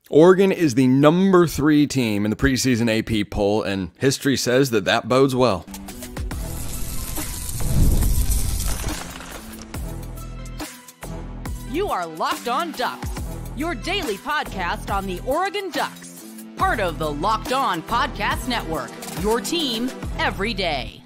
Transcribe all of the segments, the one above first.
Oregon is the number 3 team in the preseason AP poll, and history says that that bodes well. You are Locked On Ducks, your daily podcast on the Oregon Ducks, part of the Locked On Podcast Network, your team every day.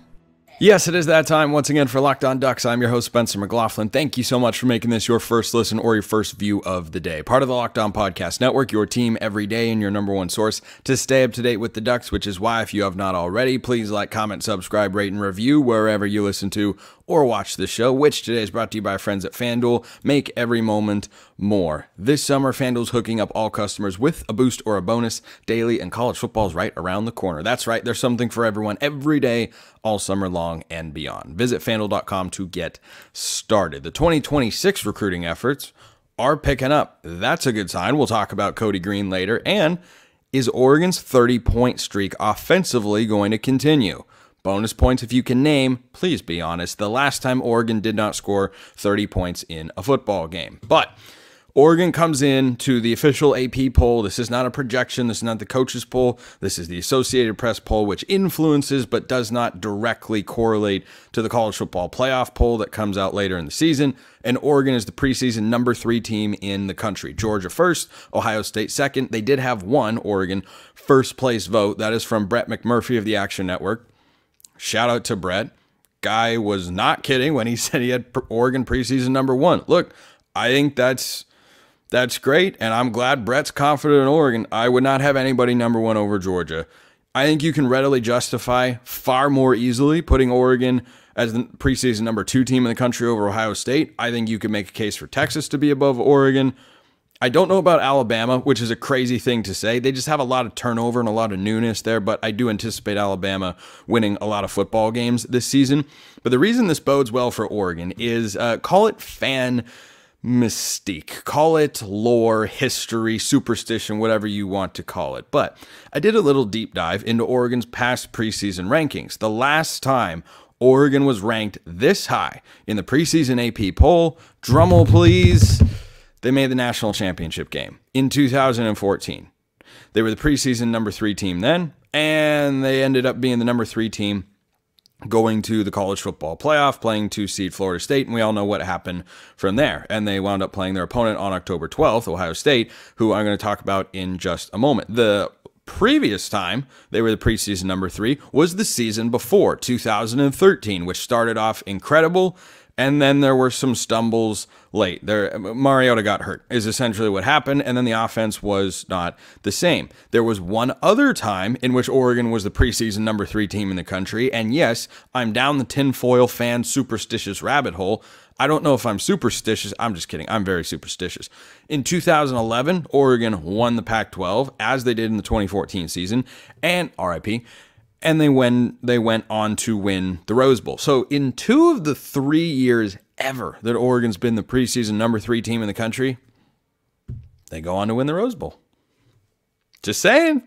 Yes, it is that time once again for Locked On Ducks. I'm your host, Spencer McLaughlin. Thank you so much for making this your first listen or your first view of the day. Part of the Locked On Podcast Network, your team every day and your number one source to stay up to date with the Ducks, which is why, if you have not already, please like, comment, subscribe, rate, and review wherever you listen to or watch the show, which today is brought to you by our friends at FanDuel. Make every moment more. This summer, FanDuel's hooking up all customers with a boost or a bonus daily, and college football is right around the corner. That's right, there's something for everyone every day, all summer long and beyond. Visit FanDuel.com to get started. The 2026 recruiting efforts are picking up. That's a good sign. We'll talk about Kodi Greene later. And is Oregon's 30-point streak offensively going to continue? Bonus points if you can name, please be honest, the last time Oregon did not score 30 points in a football game. But Oregon comes in to the official AP poll. This is not a projection. This is not the coaches poll. This is the Associated Press poll, which influences but does not directly correlate to the college football playoff poll that comes out later in the season. And Oregon is the preseason number 3 team in the country. Georgia first, Ohio State second. They did have one Oregon first place vote. That is from Brett McMurphy of the Action Network. Shout out to Brett. Guy was not kidding when he said he had Oregon preseason number 1. Look, I think that's great, and I'm glad Brett's confident in Oregon. I would not have anybody number 1 over Georgia. I think you can readily justify far more easily putting Oregon as the preseason number 2 team in the country over Ohio State. I think you could make a case for Texas to be above Oregon. I don't know about Alabama, which is a crazy thing to say. They just have a lot of turnover and a lot of newness there, but I do anticipate Alabama winning a lot of football games this season. But the reason this bodes well for Oregon is, call it fan mystique, call it lore, history, superstition, whatever you want to call it. But I did a little deep dive into Oregon's past preseason rankings. The last time Oregon was ranked this high in the preseason AP poll, drumroll please, they made the national championship game in 2014. They were the preseason number 3 team then, and they ended up being the number 3 team going to the college football playoff, playing 2-seed Florida State, and we all know what happened from there. And they wound up playing their opponent on October 12th, Ohio State, who I'm going to talk about in just a moment. The previous time they were the preseason number 3 was the season before, 2013, which started off incredible, and then there were some stumbles late. Mariota got hurt is essentially what happened, and then the offense was not the same. There was one other time in which Oregon was the preseason number 3 team in the country, and yes, I'm down the tinfoil fan superstitious rabbit hole. I don't know if I'm superstitious. I'm just kidding. I'm very superstitious. In 2011, Oregon won the Pac-12, as they did in the 2014 season, and RIP, and they went on to win the Rose Bowl. So in 2 of the 3 years ever that Oregon's been the preseason number 3 team in the country, they go on to win the Rose Bowl. Just saying.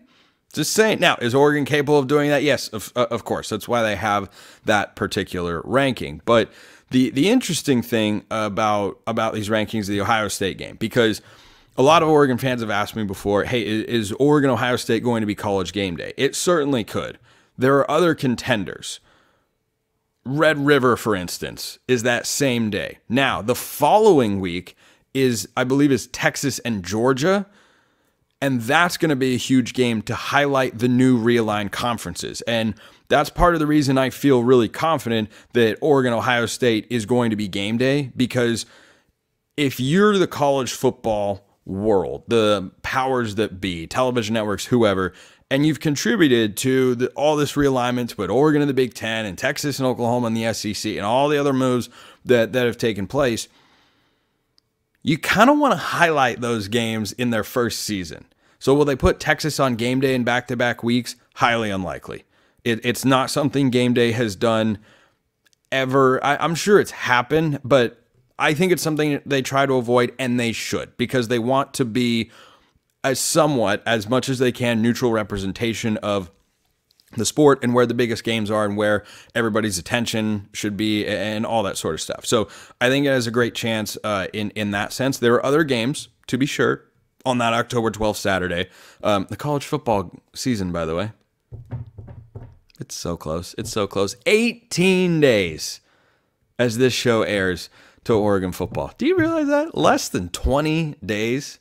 Just saying. Now, is Oregon capable of doing that? Yes, of course. That's why they have that particular ranking. But the interesting thing about these rankings is the Ohio State game, because a lot of Oregon fans have asked me before, hey, is Oregon-Ohio State going to be college game day? It certainly could. There are other contenders. Red River, for instance, is that same day. Now, the following week is, I believe, is Texas and Georgia, and that's going to be a huge game to highlight the new realigned conferences. And that's part of the reason I feel really confident that Oregon-Ohio State is going to be game day, because if you're the college football world, the powers that be, television networks, whoever, and you've contributed to all this realignment to put Oregon in the Big Ten and Texas and Oklahoma in the SEC and all the other moves that have taken place, you kind of want to highlight those games in their first season. So will they put Texas on game day in back-to-back weeks? Highly unlikely. It's not something game day has done ever. I'm sure it's happened, but I think it's something they try to avoid, and they should, because they want to be as much as they can, neutral representation of the sport and where the biggest games are and where everybody's attention should be and all that sort of stuff. So I think it has a great chance in that sense. There are other games, to be sure. on that October 12th Saturday. The college football season, by the way, it's so close. It's so close. 18 days as this show airs to Oregon football. Do you realize that? Less than 20 days?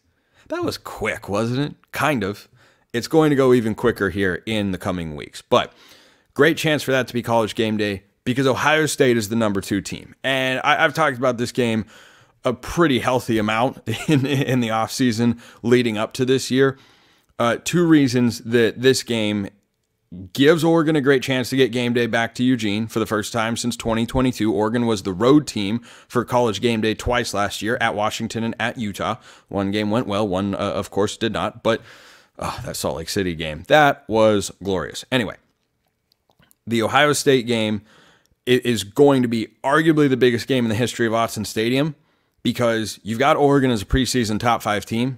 That was quick, wasn't it? Kind of. It's going to go even quicker here in the coming weeks. But great chance for that to be College game day because Ohio State is the number 2 team. And I've talked about this game a pretty healthy amount in the offseason leading up to this year. 2 reasons that this game gives Oregon a great chance to get game day back to Eugene for the first time since 2022. Oregon was the road team for College game day twice last year, at Washington and at Utah. One game went well, one, of course, did not. But that Salt Lake City game, that was glorious. Anyway, the Ohio State game is going to be arguably the biggest game in the history of Autzen Stadium because you've got Oregon as a preseason top 5 team.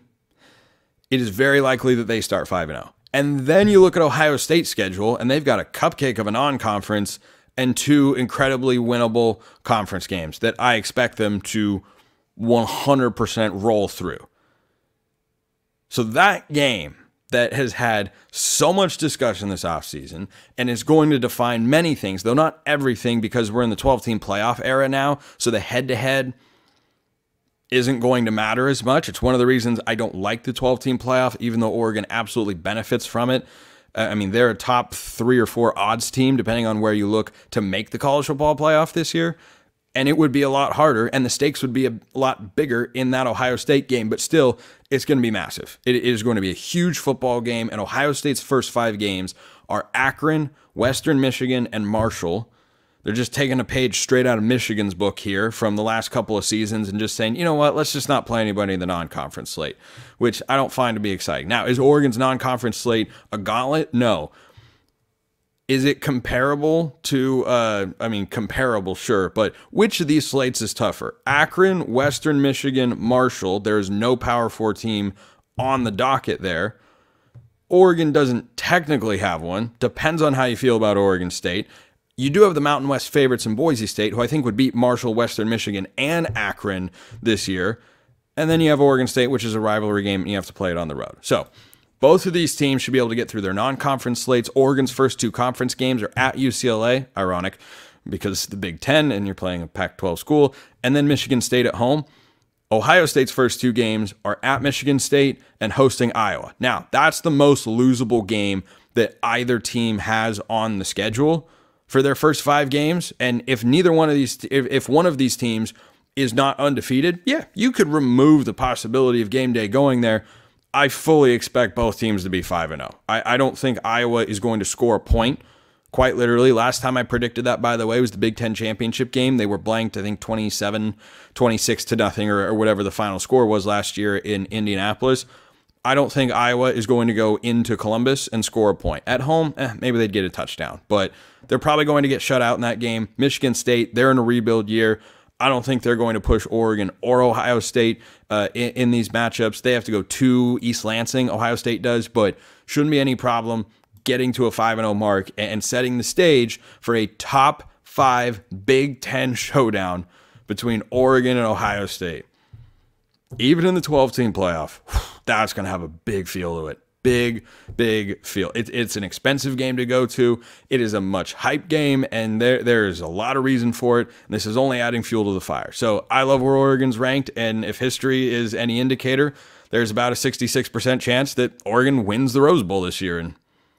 It is very likely that they start 5-0. And then you look at Ohio State's schedule, and they've got a cupcake of a non-conference and 2 incredibly winnable conference games that I expect them to 100% roll through. So that game that has had so much discussion this offseason and is going to define many things, though not everything because we're in the 12-team playoff era now, so the head-to-head isn't going to matter as much. It's one of the reasons I don't like the 12-team playoff, even though Oregon absolutely benefits from it. I mean, they're a top 3 or 4 odds team, depending on where you look, to make the college football playoff this year. And it would be a lot harder, and the stakes would be a lot bigger in that Ohio State game. But still, it's going to be massive. It is going to be a huge football game, and Ohio State's first 5 games are Akron, Western Michigan, and Marshall. They're just taking a page straight out of Michigan's book here from the last couple of seasons and just saying, you know what, let's just not play anybody in the non-conference slate, which I don't find to be exciting. Now, is Oregon's non-conference slate a gauntlet? No. Is it comparable to, comparable, sure, but which of these slates is tougher? Akron, Western Michigan, Marshall. There's no Power 4 team on the docket there. Oregon doesn't technically have one. Depends on how you feel about Oregon State. You do have the Mountain West favorites in Boise State, who I think would beat Marshall, Western Michigan, and Akron this year. And then you have Oregon State, which is a rivalry game, and you have to play it on the road. So both of these teams should be able to get through their non-conference slates. Oregon's first 2 conference games are at UCLA, ironic, because it's the Big Ten, and you're playing a Pac-12 school, and then Michigan State at home. Ohio State's first 2 games are at Michigan State and hosting Iowa. Now, that's the most losable game that either team has on the schedule for their first 5 games. And if neither one of these, if one of these teams is not undefeated, yeah, you could remove the possibility of game day going there. I fully expect both teams to be 5-0. I don't think Iowa is going to score a point, quite literally. Last time I predicted that, by the way, was the Big Ten championship game. They were blanked, I think, 26-0 or whatever the final score was last year in Indianapolis. I don't think Iowa is going to go into Columbus and score a point. At home, maybe they'd get a touchdown, but they're probably going to get shut out in that game. Michigan State, they're in a rebuild year. I don't think they're going to push Oregon or Ohio State in these matchups. They have to go to East Lansing, Ohio State does, but shouldn't be any problem getting to a 5-0 mark and setting the stage for a top 5 Big Ten showdown between Oregon and Ohio State. Even in the 12-team playoff, that's going to have a big feel to it. Big feel. It's an expensive game to go to. It is a much hype game, and there is a lot of reason for it. And this is only adding fuel to the fire. So I love where Oregon's ranked, and if history is any indicator, there's about a 66% chance that Oregon wins the Rose Bowl this year. And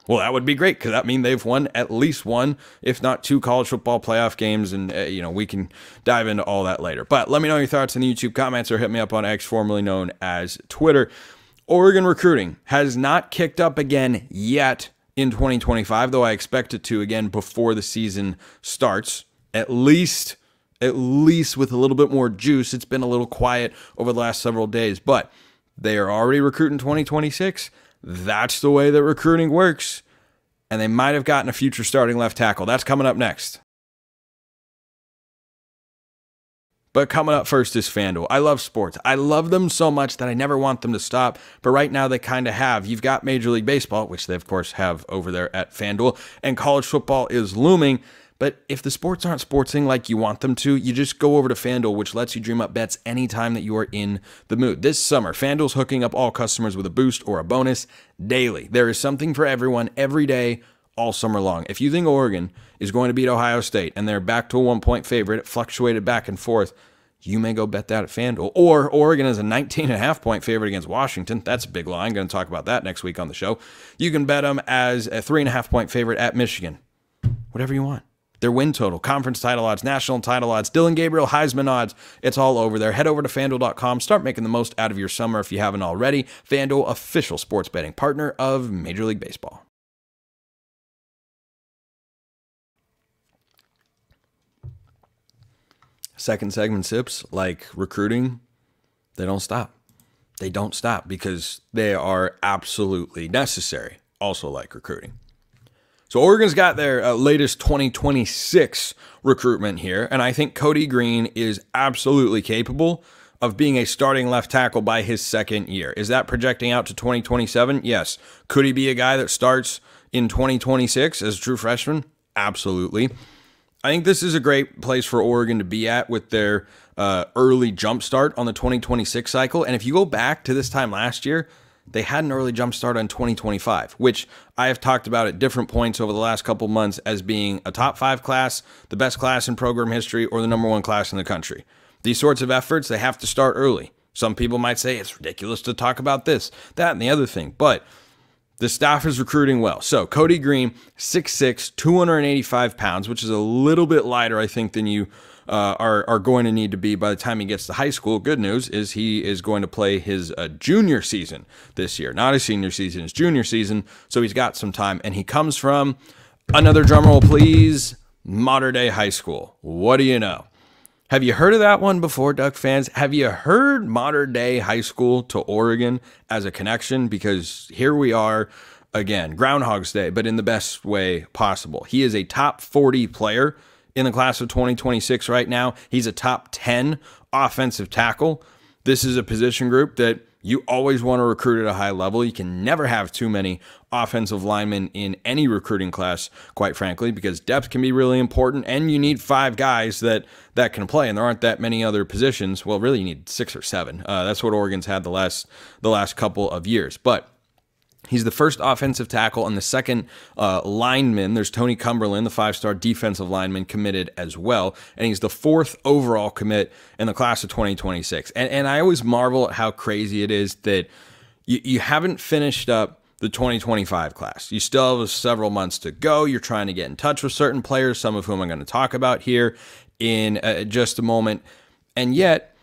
well, that would be great because that means they've won at least 1, if not 2 college football playoff games. And, we can dive into all that later. But let me know your thoughts in the YouTube comments or hit me up on X, formerly known as Twitter. Oregon recruiting has not kicked up again yet in 2025, though I expect it to again before the season starts, at least with a little bit more juice. It's been a little quiet over the last several days, but they are already recruiting 2026. That's the way that recruiting works. And they might have gotten a future starting left tackle. That's coming up next. But coming up first is FanDuel. I love sports. I love them so much that I never want them to stop. But right now they kind of have. You've got Major League Baseball, which they of course have over there at FanDuel. And college football is looming. But if the sports aren't sportsing like you want them to, you just go over to FanDuel, which lets you dream up bets anytime that you are in the mood. This summer, FanDuel's hooking up all customers with a boost or a bonus daily. There is something for everyone every day, all summer long. If you think Oregon is going to beat Ohio State and they're back to a 1-point favorite, it fluctuated back and forth, you may go bet that at FanDuel. Or Oregon is a 19.5-point favorite against Washington. That's a big line. I'm going to talk about that next week on the show. You can bet them as a 3.5-point favorite at Michigan. Whatever you want. Their win total, conference title odds, national title odds, Dylan Gabriel Heisman odds. It's all over there. Head over to FanDuel.com. Start making the most out of your summer if you haven't already. FanDuel, official sports betting partner of Major League Baseball. Second segment sips, like recruiting, they don't stop. They don't stop because they are absolutely necessary, also like recruiting. So Oregon's got their latest 2026 recruitment here, and I think Kodi Greene is absolutely capable of being a starting left tackle by his second year. Is that projecting out to 2027? Yes. Could he be a guy that starts in 2026 as a true freshman? Absolutely. I think this is a great place for Oregon to be at with their early jump start on the 2026 cycle. And if you go back to this time last year, they had an early jump start on 2025, which I have talked about at different points over the last couple months as being a top 5 class, the best class in program history, or the number 1 class in the country. These sorts of efforts, they have to start early. Some people might say it's ridiculous to talk about this, that, and the other thing, but the staff is recruiting well. So Kodi Greene, 6'6", 285 pounds, which is a little bit lighter, I think, than you are going to need to be by the time he gets to high school. Good news is he is going to play his junior season this year, not his senior season, his junior season. So he's got some time, and he comes from, another drumroll please, Mater Dei High School. What do you know? Have you heard of that one before, Duck fans? Have you heard Mater Dei High School to Oregon as a connection? Because here we are again, Groundhog's Day, but in the best way possible. He is a top 40 player in the class of 2026 right now. He's a top 10 offensive tackle. This is a position group that you always want to recruit at a high level. You can never have too many offensive linemen in any recruiting class, quite frankly, because depth can be really important, and you need 5 guys that can play, and there aren't that many other positions. Well, really, you need 6 or 7. That's what Oregon's had the last couple of years. But he's the first offensive tackle and the second lineman. There's Tony Cumberland, the 5-star defensive lineman, committed as well. And he's the 4th overall commit in the class of 2026. And I always marvel at how crazy it is that you haven't finished up the 2025 class. You still have several months to go. You're trying to get in touch with certain players, some of whom I'm going to talk about here in just a moment. And yet,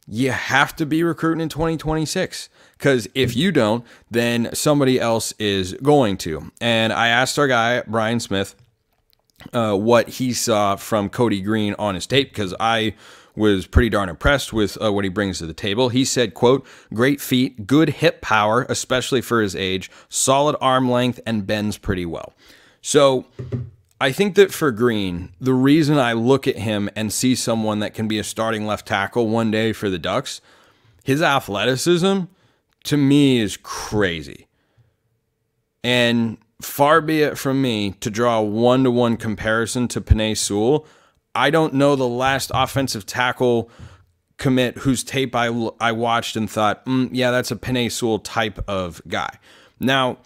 you have to be recruiting in 2026. Because if you don't, then somebody else is going to. And I asked our guy, Brian Smith, what he saw from Kodi Greene on his tape, because I was pretty darn impressed with what he brings to the table. He said, quote, "Great feet, good hip power, especially for his age, solid arm length, and bends pretty well." So I think that for Greene, the reason I look at him and see someone that can be a starting left tackle one day for the Ducks, his athleticism, to me, is crazy. And far be it from me to draw a one-to-one comparison to Penei Sewell. I don't know the last offensive tackle commit whose tape I watched and thought, yeah, that's a Penei Sewell type of guy. Now,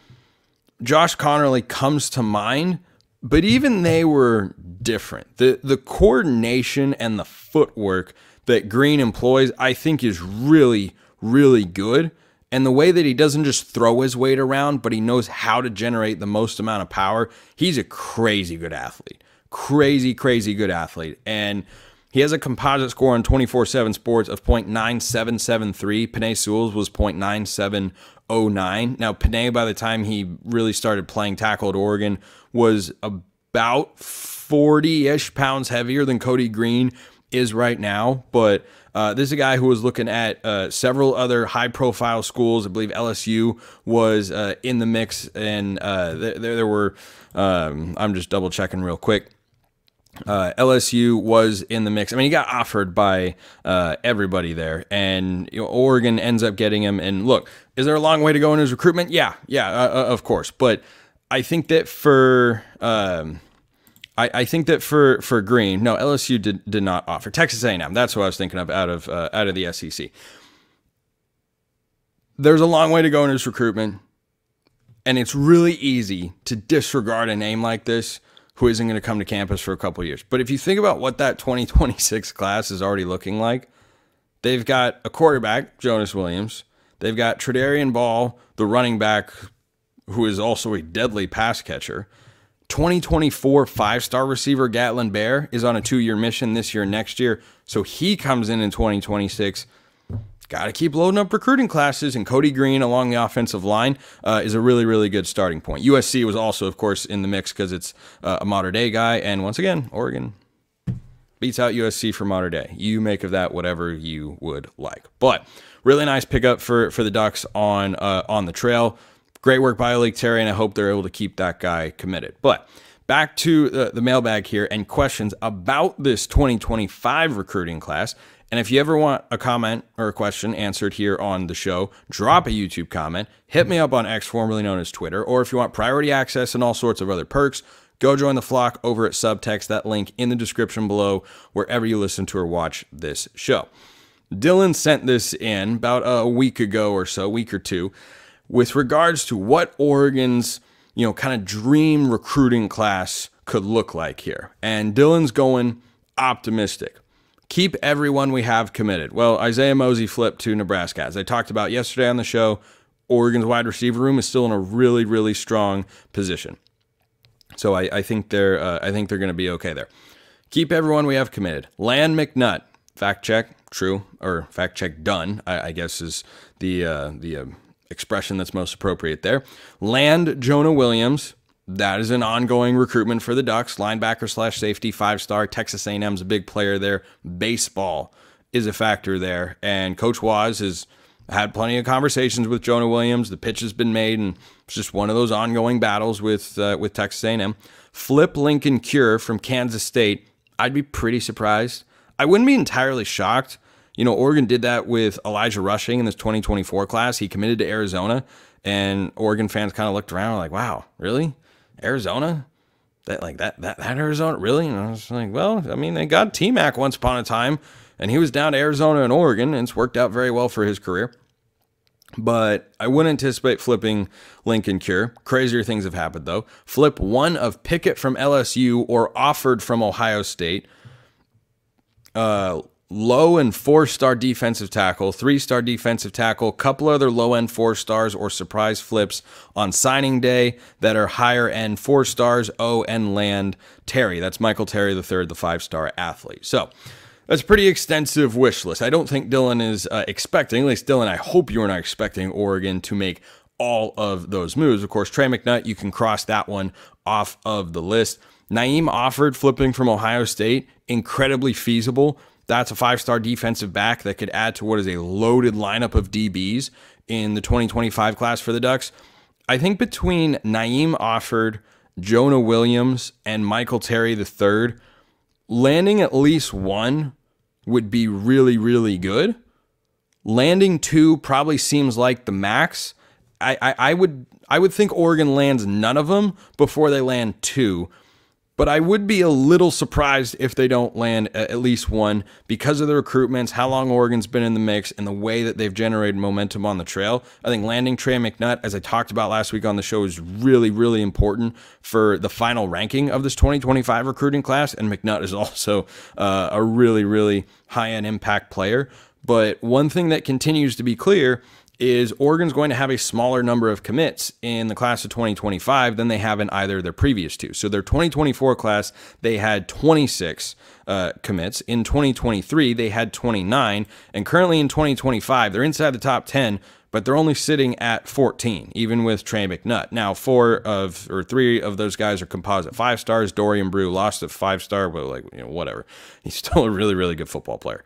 Josh Connerly comes to mind, but even they were different. The coordination and the footwork that Greene employs, I think, is really, really good. And the way that he doesn't just throw his weight around, but he knows how to generate the most amount of power, he's a crazy good athlete. Crazy, crazy good athlete. And he has a composite score on 24/7 Sports of .9773. Penei Sewell's was .9709. Now, Penei, by the time he really started playing tackle at Oregon, was about 40-ish pounds heavier than Kodi Greene is right now. But this is a guy who was looking at several other high-profile schools. I believe LSU was in the mix, and there were, I'm just double-checking real quick. LSU was in the mix. I mean, he got offered by everybody there, and Oregon ends up getting him. And look, is there a long way to go in his recruitment? Yeah, of course. But I think that for I think that for Greene, no, LSU did not offer. Texas A&M, that's what I was thinking of out of the SEC. There's a long way to go in his recruitment, and it's really easy to disregard a name like this who isn't going to come to campus for a couple of years. But if you think about what that 2026 class is already looking like, they've got a quarterback, Jonas Williams. They've got Tredarian Ball, the running back, who is also a deadly pass catcher. 2024 five-star receiver Gatlin Bear is on a 2-year mission this year and next year, so he comes in 2026. Got to keep loading up recruiting classes, and Kodi Greene along the offensive line is a really, really good starting point. USC was also, of course, in the mix because it's a Mater Dei guy, and once again, Oregon beats out USC for Mater Dei. You make of that whatever you would like. But really nice pickup for the Ducks on the trail. Great work by Malik Terry, and I hope they're able to keep that guy committed. But back to the mailbag here and questions about this 2025 recruiting class. And if you ever want a comment or a question answered here on the show, drop a YouTube comment, hit me up on X, formerly known as Twitter, or if you want priority access and all sorts of other perks, go join the flock over at Subtext. That link in the description below, wherever you listen to or watch this show. Dylan sent this in about a week ago or so, week or two, with regards to what Oregon's, kind of dream recruiting class could look like here. And Dylan's going optimistic. Keep everyone we have committed. Well, Isaiah Mosey flipped to Nebraska. As I talked about yesterday on the show, Oregon's wide receiver room is still in a really, really strong position. So I think they're going to be okay there. Keep everyone we have committed. Land McNutt. Fact check, true, or fact check done, I guess is the expression that's most appropriate there. Land Jonah Williams. That is an ongoing recruitment for the Ducks. Linebacker / safety, 5-star. Texas A&M's a big player there. Baseball is a factor there. And Coach Waz has had plenty of conversations with Jonah Williams. The pitch has been made, and it's just one of those ongoing battles with Texas A&M. Flip Lincoln Cure from Kansas State. I'd be pretty surprised. I wouldn't be entirely shocked. Oregon did that with Elijah Rushing in this 2024 class. He committed to Arizona, and Oregon fans kind of looked around like, wow, really? Arizona? That Arizona? Really? And I was like, well, they got T-Mac once upon a time, and he was down to Arizona and Oregon, and it's worked out very well for his career. But I wouldn't anticipate flipping Lincoln Cure. Crazier things have happened, though. Flip one of Pickett from LSU or offered from Ohio State. Low and 4-star defensive tackle, 3-star defensive tackle, couple other low-end 4-stars or surprise flips on signing day that are higher-end 4-stars, and land Terry. That's Michael Terry III, the 5-star athlete. So that's a pretty extensive wish list. I don't think Dylan is expecting, at least Dylan, I hope you're not expecting Oregon to make all of those moves. Of course, Trey McNutt, you can cross that one off of the list. Naeem offered flipping from Ohio State, incredibly feasible. That's a 5-star defensive back that could add to what is a loaded lineup of DBs in the 2025 class for the Ducks. I think between Naeem Offord, Jonah Williams, and Michael Terry III, landing at least one would be really, really good. Landing two probably seems like the max. I would think Oregon lands none of them before they land two. But I would be a little surprised if they don't land at least one because of the recruitments, how long Oregon's been in the mix, and the way that they've generated momentum on the trail. I think landing Trey McNutt, as I talked about last week on the show, is really, really important for the final ranking of this 2025 recruiting class. And McNutt is also a really, really high-end impact player. But one thing that continues to be clear is Oregon's going to have a smaller number of commits in the class of 2025 than they have in either of their previous two. So their 2024 class, they had 26 commits. In 2023, they had 29. And currently in 2025, they're inside the top 10, but they're only sitting at 14, even with Trey McNutt. Now, 3 of those guys are composite 5-stars. Dorian Brew lost a 5-star, but whatever. He's still a really, really good football player.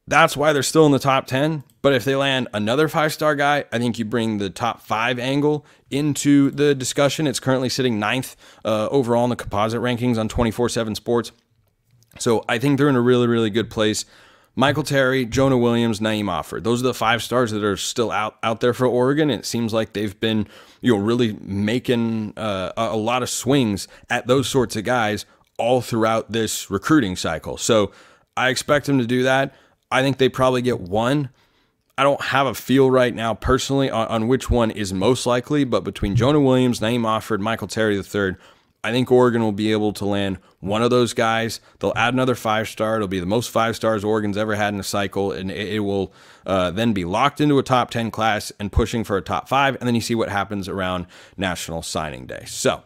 That's why they're still in the top 10. But if they land another 5-star guy, I think you bring the top 5 angle into the discussion. It's currently sitting 9th overall in the composite rankings on 24/7 Sports. So I think they're in a really, really good place. Michael Terry, Jonah Williams, Naeem Offord. Those are the 5 stars that are still out there for Oregon. It seems like they've been, really making a lot of swings at those sorts of guys all throughout this recruiting cycle. So I expect them to do that. I think they probably get one. I don't have a feel right now personally on which one is most likely, but between Jonah Williams, Naeem Offord, Michael Terry III, I think Oregon will be able to land one of those guys. They'll add another 5-star. It'll be the most 5 stars Oregon's ever had in a cycle, and it will then be locked into a top 10 class and pushing for a top 5, and then you see what happens around National Signing Day. So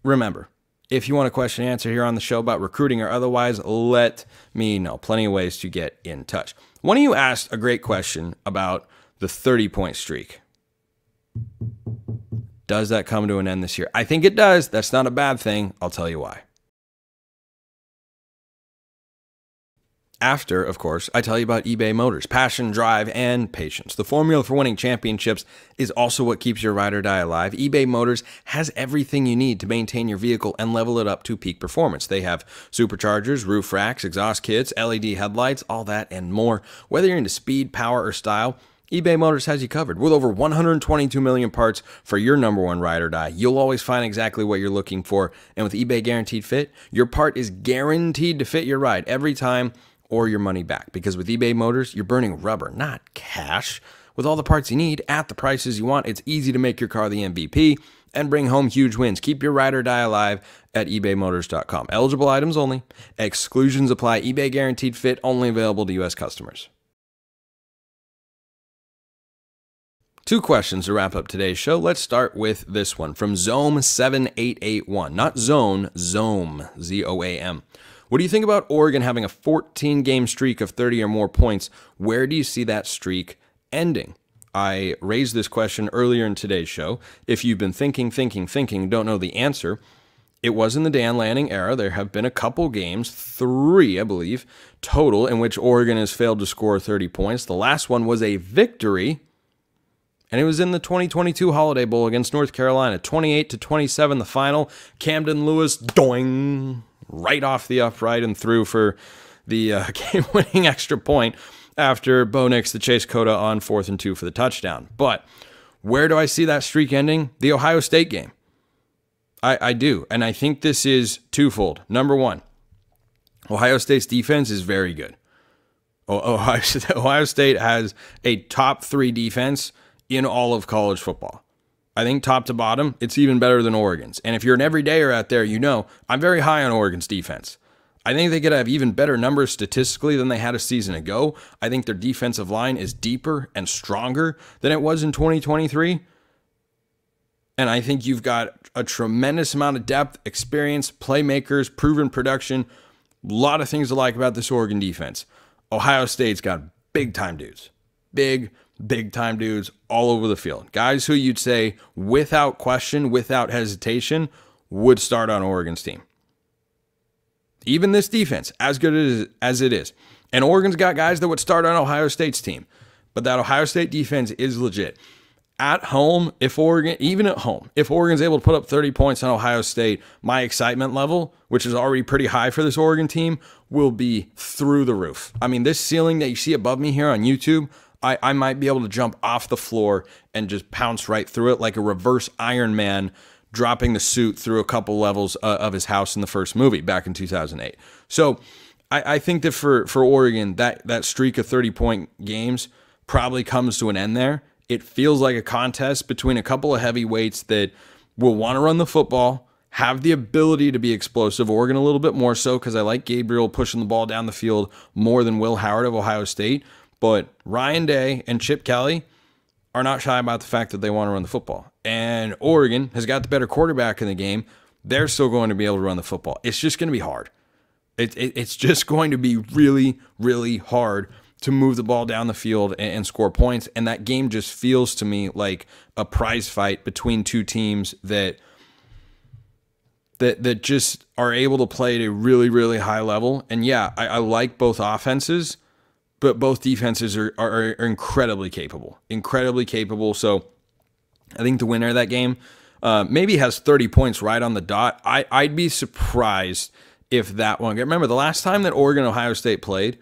remember, if you want a question and answer here on the show about recruiting or otherwise, let me know. Plenty of ways to get in touch. One of you asked a great question about the 30-point streak. Does that come to an end this year? I think it does. That's not a bad thing. I'll tell you why. After, of course, I tell you about eBay Motors. Passion, drive, and patience. The formula for winning championships is also what keeps your ride or die alive. eBay Motors has everything you need to maintain your vehicle and level it up to peak performance. They have superchargers, roof racks, exhaust kits, LED headlights, all that and more. Whether you're into speed, power, or style, eBay Motors has you covered. With over 122 million parts for your number one ride or die, you'll always find exactly what you're looking for. And with eBay Guaranteed Fit, your part is guaranteed to fit your ride every time or your money back. Because with eBay Motors, you're burning rubber, not cash. With all the parts you need at the prices you want, it's easy to make your car the MVP and bring home huge wins. Keep your ride or die alive at ebaymotors.com. Eligible items only. Exclusions apply. eBay Guaranteed Fit only available to U.S. customers. 2 questions to wrap up today's show. Let's start with this one from Zome7881. Not Zone, Zome, Z-O-A-M. What do you think about Oregon having a 14-game streak of 30 or more points? Where do you see that streak ending? I raised this question earlier in today's show. If you've been thinking, don't know the answer, it was in the Dan Lanning era. There have been a couple games, 3, I believe, total, in which Oregon has failed to score 30 points. The last one was a victory, and it was in the 2022 Holiday Bowl against North Carolina, 28-27, the final. Camden Lewis, doing right off the upright and through for the game-winning extra point after Bo Nix to Chase Cota on 4th and 2 for the touchdown. But where do I see that streak ending? The Ohio State game. I do, and I think this is twofold. Number one, Ohio State's defense is very good. Ohio State has a top 3 defense in all of college football. I think top to bottom, it's even better than Oregon's. And if you're an everydayer out there, you know I'm very high on Oregon's defense. I think they could have even better numbers statistically than they had a season ago. I think their defensive line is deeper and stronger than it was in 2023. And I think you've got a tremendous amount of depth, experience, playmakers, proven production. A lot of things to like about this Oregon defense. Ohio State's got big-time dudes. Big-time dudes all over the field. Guys who you'd say, without question, without hesitation, would start on Oregon's team. Even this defense, as good as it is. And Oregon's got guys that would start on Ohio State's team. But that Ohio State defense is legit. At home, even at home, if Oregon's able to put up 30 points on Ohio State, my excitement level, which is already pretty high for this Oregon team, will be through the roof. I mean, this ceiling that you see above me here on YouTube, I might be able to jump off the floor and just pounce right through it like a reverse Iron Man dropping the suit through a couple levels of his house in the first movie back in 2008. So I think that for Oregon, that streak of 30-point games probably comes to an end there. It feels like a contest between a couple of heavyweights that will want to run the football, have the ability to be explosive. Oregon a little bit more so because I like Gabriel pushing the ball down the field more than Will Howard of Ohio State. But Ryan Day and Chip Kelly are not shy about the fact that they want to run the football. And Oregon has got the better quarterback in the game. They're still going to be able to run the football. It's just going to be hard. It's just going to be really, really hard to move the ball down the field and score points. And that game just feels to me like a prize fight between two teams that just are able to play at a really, really high level. And yeah, I like both offenses, but both defenses are incredibly capable. So I think the winner of that game maybe has 30 points right on the dot. I'd be surprised if that one. Remember, the last time that Oregon and Ohio State played,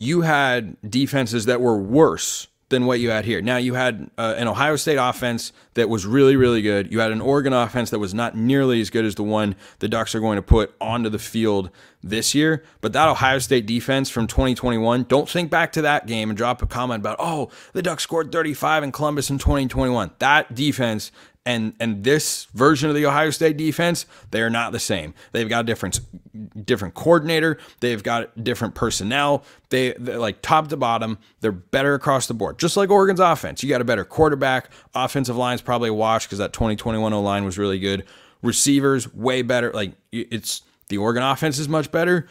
you had defenses that were worse than what you had here. Now, you had an Ohio State offense that was really, really good. You had an Oregon offense that was not nearly as good as the one the Ducks are going to put onto the field this year. But that Ohio State defense from 2021, don't think back to that game and drop a comment about, oh, the Ducks scored 35 in Columbus in 2021. That defense and this version of the Ohio State defense, they are not the same. They've got a different coordinator. They've got different personnel. They're like top to bottom, they're better across the board. Just like Oregon's offense. You got a better quarterback. Offensive line's probably a wash because that 2021 O-line was really good. Receivers, way better. Like, it's the Oregon offense is much better,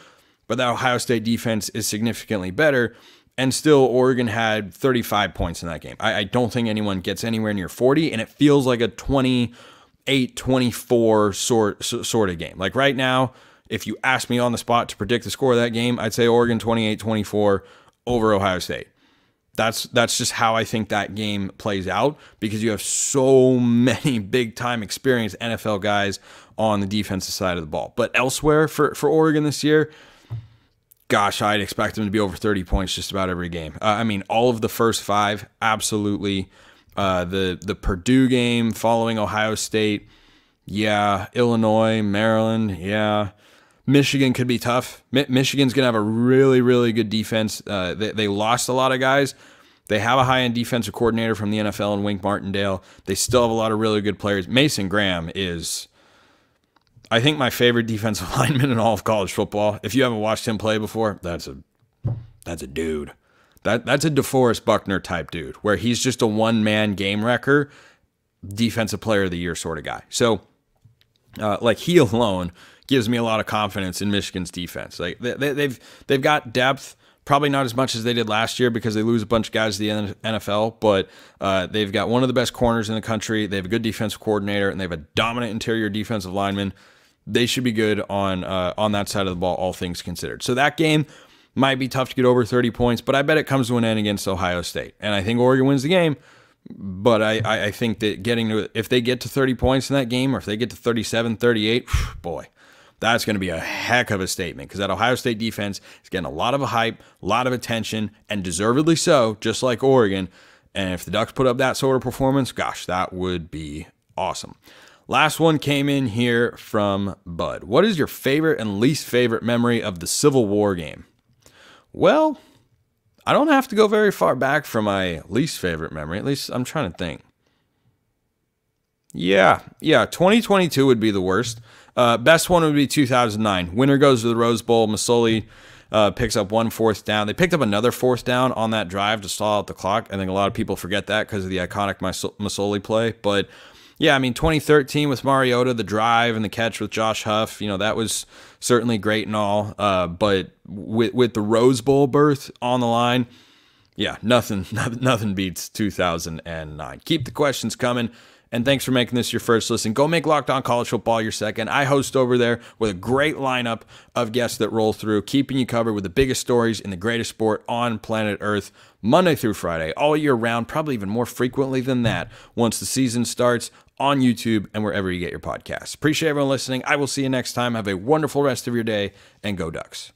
but that Ohio State defense is significantly better. And still, Oregon had 35 points in that game. I don't think anyone gets anywhere near 40, and it feels like a 28-24 sort of game. Like right now, if you ask me on the spot to predict the score of that game, I'd say Oregon 28-24 over Ohio State. That's just how I think that game plays out, because you have so many big-time experienced NFL guys on the defensive side of the ball. But elsewhere for Oregon this year, gosh, I'd expect them to be over 30 points just about every game. I mean, all of the first 5, absolutely. The Purdue game following Ohio State, yeah. Illinois, Maryland, yeah. Michigan could be tough. Michigan's going to have a really, really good defense. They lost a lot of guys. They have a high-end defensive coordinator from the NFL in Wink Martindale. They still have a lot of really good players. Mason Graham is, I think, my favorite defensive lineman in all of college football. If you haven't watched him play before, that's a dude. That's a DeForest Buckner type dude, where he's just a one-man game wrecker, defensive player of the year sort of guy. So, like, he alone gives me a lot of confidence in Michigan's defense. Like, they've got depth, probably not as much as they did last year because they lose a bunch of guys to the NFL, but they've got one of the best corners in the country. They have a good defensive coordinator, and they have a dominant interior defensive lineman. They should be good on that side of the ball, all things considered. So that game might be tough to get over 30 points, but I bet it comes to an end against Ohio State. And I think Oregon wins the game, but I think that if they get to 30 points in that game, or if they get to 37, 38, boy, that's going to be a heck of a statement, because that Ohio State defense is getting a lot of hype, a lot of attention, and deservedly so, just like Oregon. And if the Ducks put up that sort of performance, gosh, that would be awesome. Last one came in here from Bud. What is your favorite and least favorite memory of the Civil War game? Well, I don't have to go very far back for my least favorite memory. At least I'm trying to think. Yeah, 2022 would be the worst. Best one would be 2009. Winner goes to the Rose Bowl. Masoli picks up 1 4th down. They picked up another 4th down on that drive to stall out the clock. I think a lot of people forget that because of the iconic Masoli play. But yeah, I mean, 2013 with Mariota, the drive and the catch with Josh Huff, that was certainly great and all. But with the Rose Bowl berth on the line, yeah, nothing beats 2009. Keep the questions coming. And thanks for making this your first listen. Go make Locked On College Football your second. I host over there with a great lineup of guests that roll through, keeping you covered with the biggest stories in the greatest sport on planet Earth, Monday through Friday, all year round, probably even more frequently than that once the season starts, on YouTube and wherever you get your podcasts. Appreciate everyone listening. I will see you next time. Have a wonderful rest of your day, and go Ducks.